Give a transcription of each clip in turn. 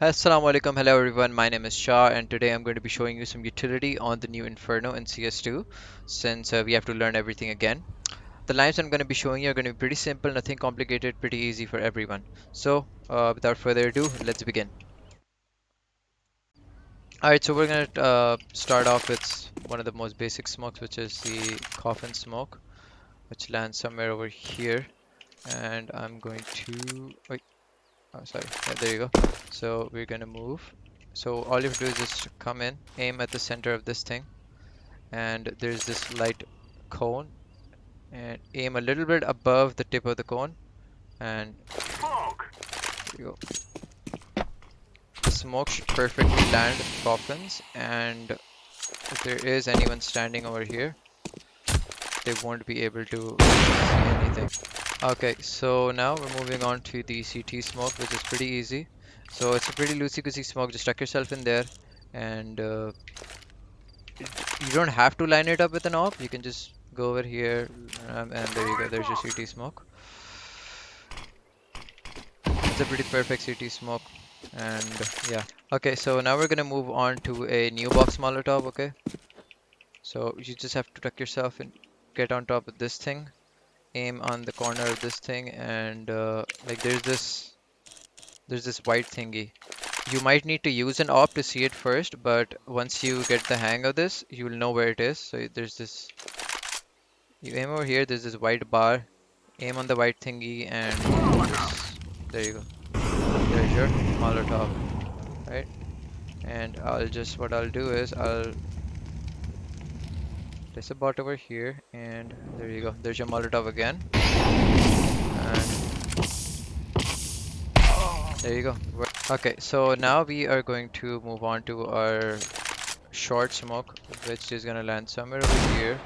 Assalamu alaikum, hello everyone, my name is Shah and today I'm going to be showing you some utility on the new Inferno in CS2 since we have to learn everything again. The lines I'm going to be showing you are going to be pretty simple, nothing complicated, pretty easy for everyone. So without further ado, let's begin. Alright, so we're going to start off with one of the most basic smokes, which is the coffin smoke, which lands somewhere over here. And I'm going to, wait, oh, sorry, yeah, there you go. So we're going to move. So all you have to do is just come in, aim at the center of this thing, and there's this light cone, and aim a little bit above the tip of the cone, and there you go. The smoke should perfectly land coffins, and if there is anyone standing over here, they won't be able to see anything. Okay, so now we're moving on to the CT smoke, which is pretty easy. So it's a pretty loosey-goosey smoke. Just tuck yourself in there, and you don't have to line it up with an op. You can just go over here, and there you go. There's your CT smoke. It's a pretty perfect CT smoke, and yeah. Okay, so now we're gonna move on to a new box Molotov. Okay, so you just have to tuck yourself and get on top of this thing. Aim on the corner of this thing, and like there's this white thingy. You might need to use an op to see it first, but once you get the hang of this, you will know where it is. So there's this. You aim over here. There's this white bar. Aim on the white thingy, and just, there you go. There's your Molotov, right? And what I'll do is I'll place a bot over here, and there you go. There's your Molotov again, and there you go. Okay, so now we are going to move on to our short smoke, which is gonna land somewhere over here,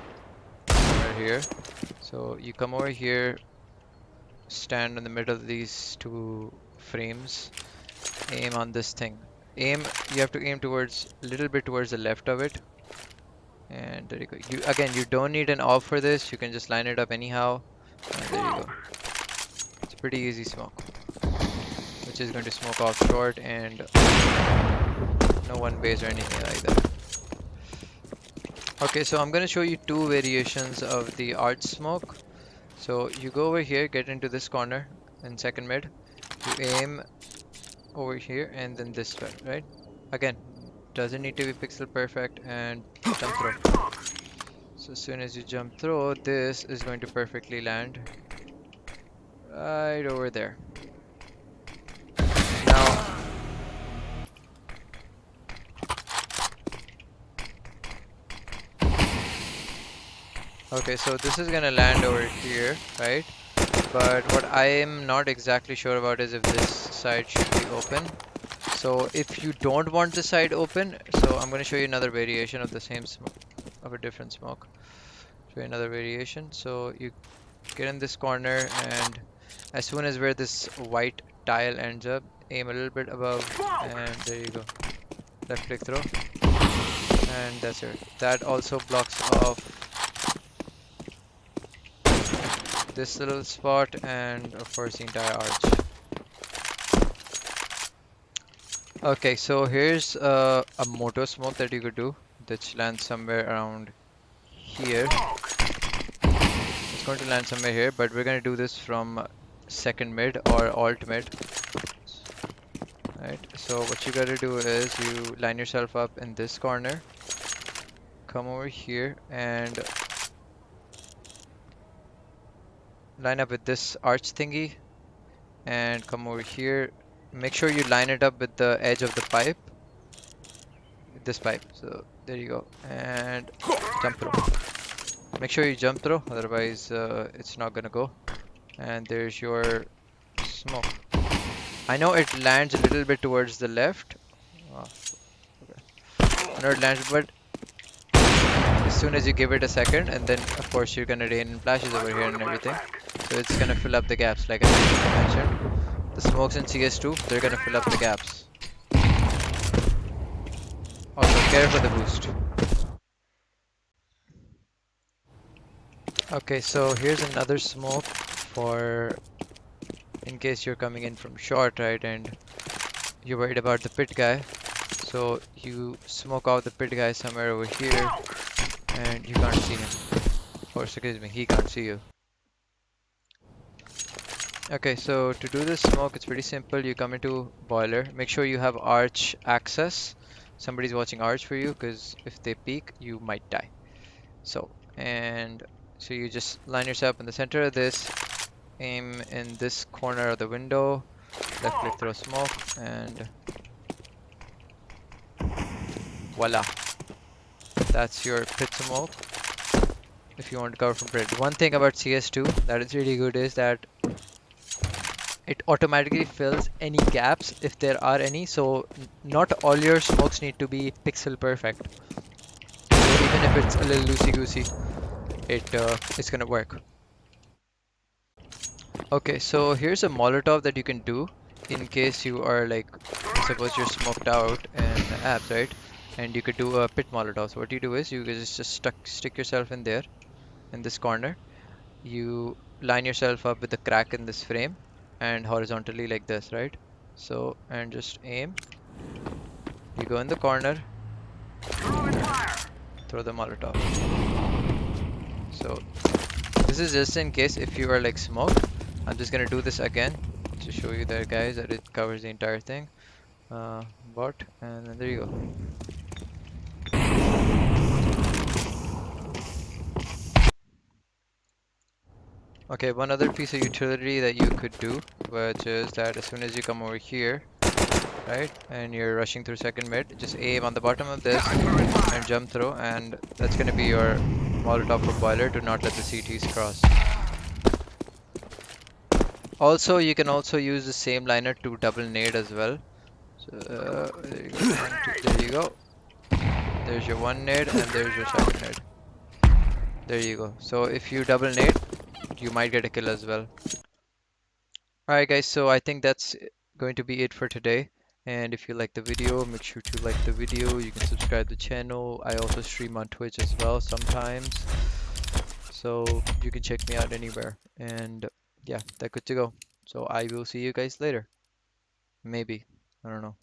somewhere here. So you come over here, stand in the middle of these two frames, aim on this thing. You have to aim towards, a little bit towards the left of it. And there you go. You don't need an op for this. You can just line it up anyhow. And there you go. It's a pretty easy smoke, which is going to smoke off short and no one base or anything like that. Okay, so I'm going to show you two variations of the arch smoke. So you go over here, get into this corner in second mid. You aim over here and then this way, right? Again, doesn't need to be pixel perfect, and jump throw. So as soon as you jump through, this is going to perfectly land right over there. Now, okay, so this is gonna land over here, right? But what I am not exactly sure about is if this side should be open. So if you don't want the side open, so I'm gonna show you another variation of the same smoke, of a different smoke. Show you another variation. So you get in this corner, and as soon as where this white tile ends up, aim a little bit above, and there you go. Left click throw, and that's it. That also blocks off this little spot and of course the entire arch. Okay, so here's a moto smoke that you could do, which lands somewhere around here. It's going to land somewhere here, but we're going to do this from second mid or alt mid. Right, so what you gotta do is you line yourself up in this corner, come over here and line up with this arch thingy, and come over here. Make sure you line it up with the edge of the pipe, this pipe. So there you go, and jump through. Make sure you jump through, otherwise it's not gonna go. And there's your smoke. I know it lands a little bit towards the left. Oh, okay. I know it lands, but as soon as you give it a second, and then of course you're gonna rain in flashes over here and everything. So it's gonna fill up the gaps, like I mentioned. The smokes in CS2, they're gonna fill up the gaps. Also, care for the boost. Okay, so here's another smoke for in case you're coming in from short, right? And you're worried about the pit guy, so you smoke out the pit guy somewhere over here, and you can't see him. Or excuse me, he can't see you. Okay, so to do this smoke, it's pretty simple. You come into boiler, make sure you have arch access. Somebody's watching arch for you, because if they peek, you might die. So you just line yourself in the center of this, aim in this corner of the window, left click throw smoke, and voila. That's your pit smoke if you want to cover from pit. One thing about CS2 that is really good is that it automatically fills any gaps if there are any, so not all your smokes need to be pixel perfect. So even if it's a little loosey-goosey, it's gonna work. Okay, so here's a Molotov that you can do in case you are like, suppose you're smoked out in abs, right? And you could do a pit Molotov. So what you do is you just stick yourself in there, in this corner. You line yourself up with the crack in this frame and horizontally like this, right? So, and just aim. You go in the corner, throw the Molotov. So this is just in case if you are like smoked. I'm just gonna do this again to show you there, guys, that it covers the entire thing. But, and then there you go. Okay, one other piece of utility that you could do, which is that as soon as you come over here, right, and you're rushing through second mid, just aim on the bottom of this and jump through, and that's gonna be your Molotov for boiler to not let the CTs cross. Also, you can also use the same liner to double nade as well. So there you go. There you go. There's your one nade and there's your second nade. There you go. So if you double nade, you might get a kill as well. Alright guys, so I think that's going to be it for today. And if you like the video, make sure to like the video. You can subscribe to the channel. I also stream on Twitch as well sometimes. So you can check me out anywhere. And yeah, that's good to go. So I will see you guys later. Maybe. I don't know.